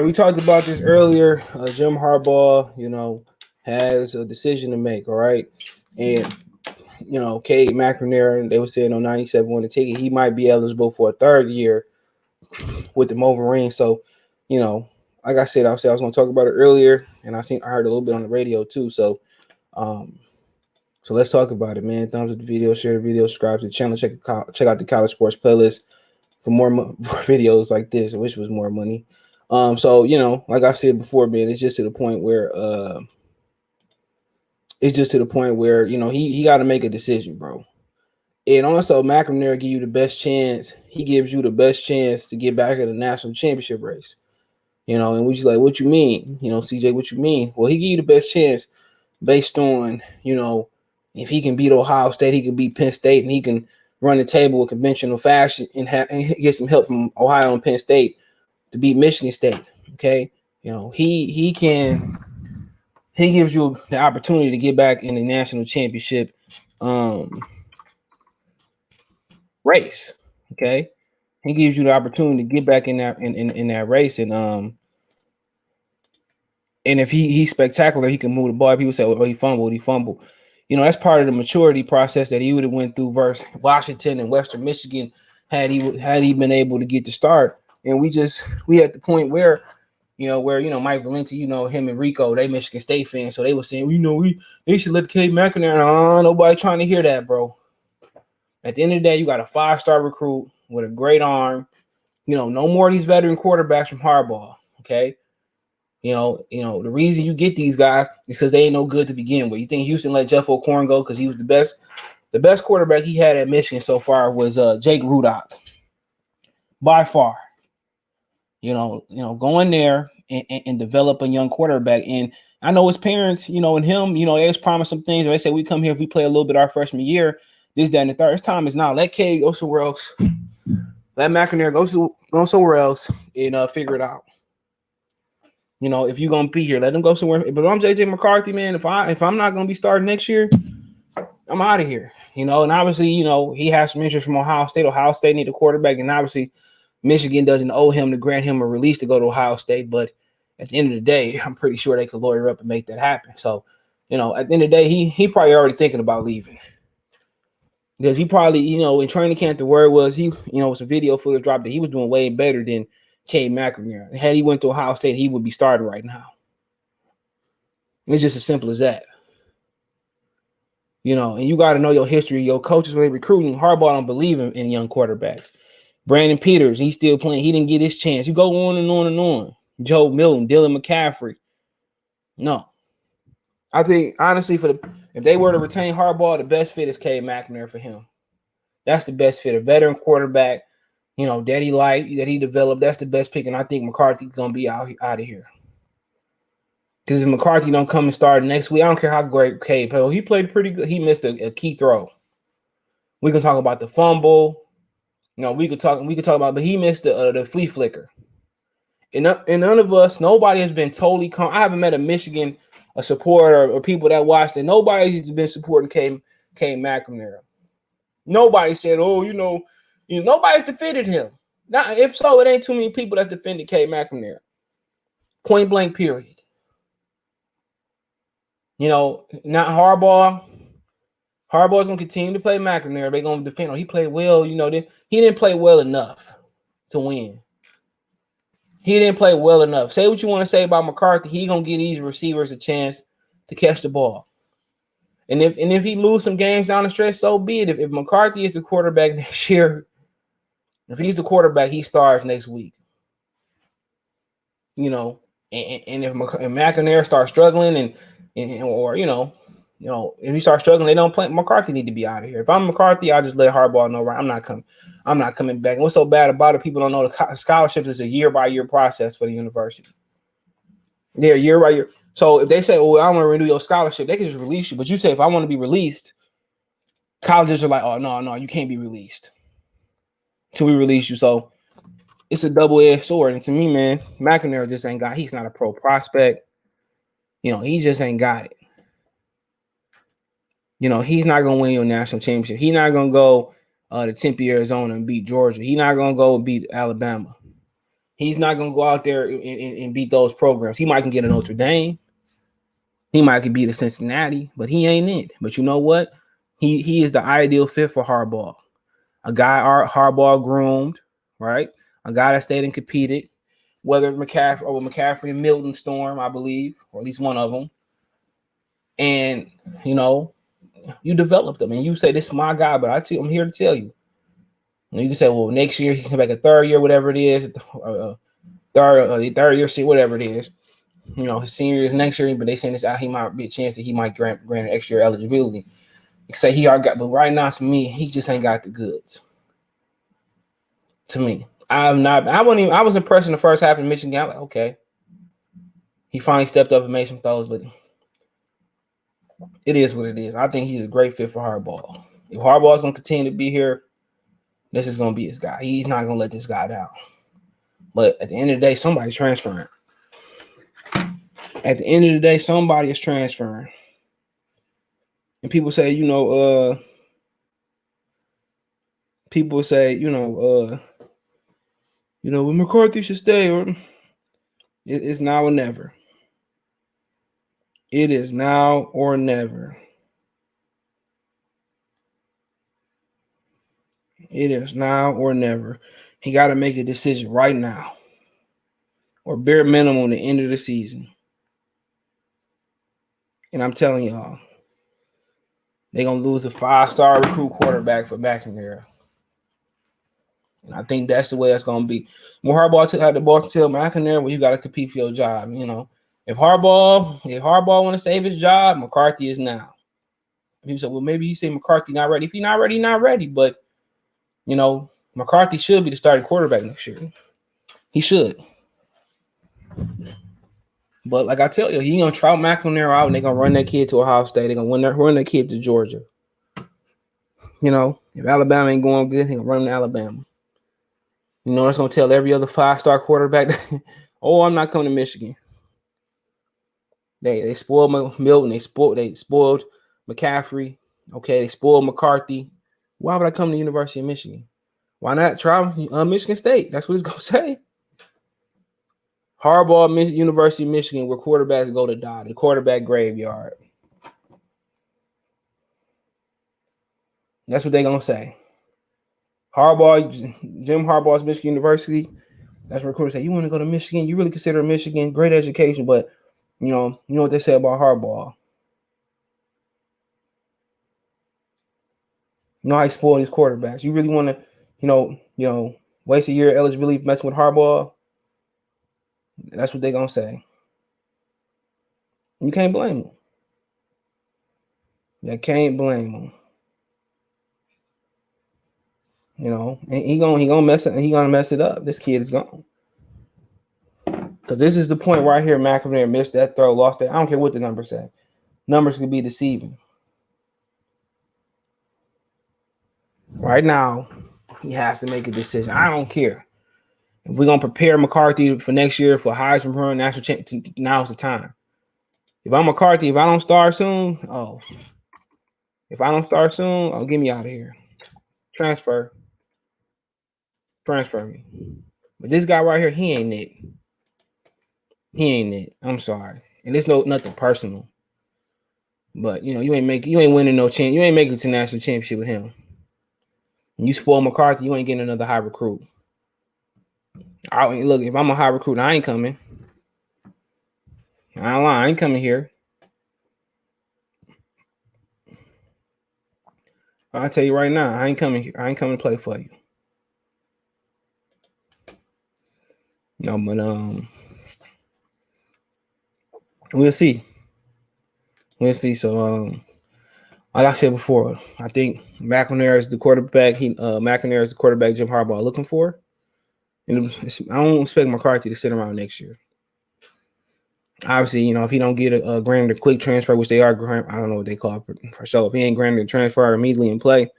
we talked about this earlier. Jim Harbaugh, has a decision to make. All right, and Cade McNamara, they were saying on 97 won the ticket. He might be eligible for a third year with the Wolverines. So, like I said, I was going to talk about it earlier, and I heard a little bit on the radio too. So, let's talk about it, man. Thumbs up the video, share the video, subscribe to the channel, check out the College Sports playlist for more videos like this. I wish it was more money. So like I said before, man, it's just to the point where he got to make a decision, bro. And also, McNamara give you the best chance. He gives you the best chance to get back in the national championship race. And we just like, what you mean? CJ, what you mean? Well, he give you the best chance based on, if he can beat Ohio State, he can beat Penn State, and he can run the table with conventional fashion and get some help from Ohio and Penn State to beat Michigan State. Okay. He gives you the opportunity to get back in the national championship race. Okay. He gives you the opportunity to get back in that race. And if he's spectacular, he can move the ball. People say, oh, he fumbled. That's part of the maturity process that he would have went through versus Washington and Western Michigan had he been able to get the start. And we at the point where Mike Valenti, him and Rico, they Michigan State fans, so they were saying, they should let Cade McNamara. Nobody trying to hear that, bro. At the end of the day, you got a 5-star recruit with a great arm. No more of these veteran quarterbacks from Harbaugh. Okay. The reason you get these guys is because they ain't no good to begin with. You think Houston let Jeff O'Corn go because he was the best? The best quarterback he had at Michigan so far was Jake Rudock. By far. Go in there and develop a young quarterback. And I know his parents, and him, they was promised some things. They say we come here if we play a little bit our freshman year, this, that, and the third. It's time is now. Let Cade go somewhere else. Let McNamara go somewhere else and figure it out. If you're gonna be here, let them go somewhere. But I'm JJ McCarthy, man. If I'm not gonna be starting next year, I'm out of here. And obviously, he has some interest from Ohio State. Ohio State need a quarterback, and obviously Michigan doesn't owe him to grant him a release to go to Ohio State. But at the end of the day, I'm pretty sure they could lawyer up and make that happen. So, at the end of the day, he probably already thinking about leaving. Because he probably, in training camp, the word was some video footage dropped that he was doing way better than Cade McNamara. And had he went to Ohio State, he would be starting right now. And it's just as simple as that. And you got to know your history. Your coaches, when they recruiting, Harbaugh don't believe in young quarterbacks. Brandon Peters, he's still playing. He didn't get his chance. You go on and on and on. Joe Milton, Dylan McCaffrey. No. I think, honestly, if they were to retain Harbaugh, the best fit is Cade McNamara for him. That's the best fit. A veteran quarterback, that he developed. That's the best pick. And I think McCarthy's going to be out of here. Because if McCarthy don't come and start next week, I don't care how great Cade played. He played pretty good. He missed a key throw. We can talk about the fumble. We could talk about, but he missed the flea flicker. And none of us, nobody has been totally calm. I haven't met a supporter or people that watched it. Nobody's been supporting Cade McNamara. Nobody said, nobody's defended him. Now, if so, it ain't too many people that's defended Cade McNamara. Point blank, period. Not Harbaugh. Harbaugh's going to continue to play McNamara. They're going to defend him. He played well. He didn't play well enough to win. He didn't play well enough. Say what you want to say about McCarthy. He's going to give these receivers a chance to catch the ball. And if he lose some games down the stretch, so be it. If McCarthy is the quarterback next year, if he's the quarterback, he starts next week. And if McNamara starts struggling or if he starts struggling, they don't play. McCarthy need to be out of here. If I'm McCarthy, I'll just let Harbaugh know, right? I'm not coming back. And what's so bad about it? People don't know the scholarship is a year-by-year process for the university. They're year by year. So if they say, "Oh, I want to renew your scholarship," they can just release you. But you say, "If I want to be released," colleges are like, "Oh, no, you can't be released until we release you." So it's a double-edged sword. And to me, man, McNamara just ain't got. He's not a pro prospect. He just ain't got it. He's not gonna win your national championship. He's not gonna go to Tempe, Arizona, and beat Georgia. He's not gonna go and beat Alabama. He's not gonna go out there and beat those programs. He might can get a Notre Dame. He might could beat a Cincinnati, but he ain't it. But you know what? He is the ideal fit for Harbaugh. A guy Harbaugh groomed, right? A guy that stayed and competed, whether McCaffrey and Milton Storm, I believe, or at least one of them. And you developed them, and you say this is my guy, but I'm here to tell you. You can say, well, next year he can come back a third year, whatever it is, third year, see whatever it is. His senior year is next year, but they saying this out, he might be a chance that he might grant an extra year eligibility. You can say he already got, but right now to me, he just ain't got the goods. To me, I was impressed in the first half in Michigan. I'm like, okay, he finally stepped up and made some throws, but it is what it is. I think he's a great fit for Harbaugh. If Harbaugh is going to continue to be here, this is going to be his guy. He's not going to let this guy down. But at the end of the day, somebody's transferring. At the end of the day, somebody is transferring. And people say, when McCarthy should stay, or it's now or never. It is now or never. It is now or never. He got to make a decision right now, or bare minimum the end of the season. And I'm telling y'all, they're going to lose a 5-star recruit quarterback for McNamara. And I think that's the way that's going to be. When Harbaugh had the ball to tell McNamara, well, you got to compete for your job. If Harbaugh want to save his job, McCarthy is now. People say, well, maybe he said McCarthy not ready. If he's not ready, not ready. But, McCarthy should be the starting quarterback next year. He should. But like I tell you, he's going to trout McNamara out, and they're going to run that kid to Ohio State. They're going to run that kid to Georgia. If Alabama ain't going good, they're going to run to Alabama. That's going to tell every other 5-star quarterback, oh, I'm not coming to Michigan. They spoiled Milton. They spoiled McCaffrey. Okay, they spoiled McCarthy. Why would I come to the University of Michigan? Why not try Michigan State? That's what it's going to say. Harbaugh, University of Michigan, where quarterbacks go to die, the quarterback graveyard. That's what they're going to say. Jim Harbaugh's Michigan University. That's where recruiters say, you want to go to Michigan? You really consider Michigan great education, but you know what they say about Harbaugh. You know how he spoiled these quarterbacks. You really want to, waste a year of eligibility messing with Harbaugh? That's what they're gonna say. You can't blame them. You can't blame them. And he gonna mess it. He gonna mess it up. This kid is gone. Because this is the point where I hear McNamara missed that throw, lost that. I don't care what the numbers say. Numbers could be deceiving. Right now, he has to make a decision. I don't care. If we're gonna prepare McCarthy for next year for Heisman run, national champion, now's the time. If I'm McCarthy, if I don't start soon, get me out of here. Transfer me. But this guy right here, he ain't it. I'm sorry. And there's nothing personal. But you ain't winning no champ. You ain't making it to national championship with him. When you spoil McCarthy, you ain't getting another high recruit. Look, if I'm a high recruit, I ain't coming. I ain't coming here. I'll tell you right now, I ain't coming here. I ain't coming to play for you. No, but we'll see. So like I said before, I think McNamara is the quarterback. McNamara is the quarterback Jim Harbaugh looking for. And I don't expect McCarthy to sit around next year. Obviously, if he don't get a granted a quick transfer, which they are, I don't know what they call it for sure. If he ain't granted a transfer immediately in play,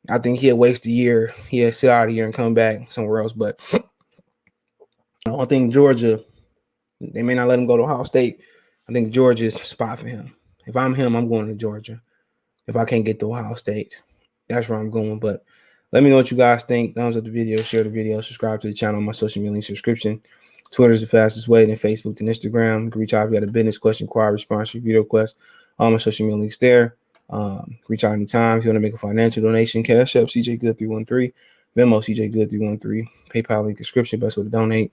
I think he'll waste a year. He'll sit out a year and come back somewhere else. But I think Georgia, they may not let him go to Ohio State. I think Georgia is the spot for him. If I'm him, I'm going to Georgia. If I can't get to Ohio State, that's where I'm going. But Let me know what you guys think. Thumbs up the video, share the video, subscribe to the channel, my social media link subscription. Twitter is the fastest way, then Facebook, then Instagram. You can reach out if you got a business question, inquiry, response, video request. All my social media links there. Reach out anytime if you want to make a financial donation. Cash App CJ Good 313, Venmo CJ Good 313, PayPal link description, best way to donate.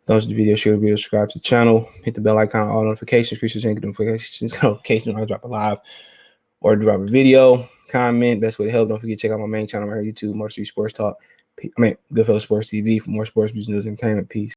Thumbs up the video, share the video, subscribe to the channel, hit the bell icon, all notifications, increase your notifications when I drop a live or drop a video. Comment, best way to help. Don't forget to check out my main channel right here, YouTube, Motor City Sports Talk. Goodfellow Sports TV for more sports news and entertainment. Peace.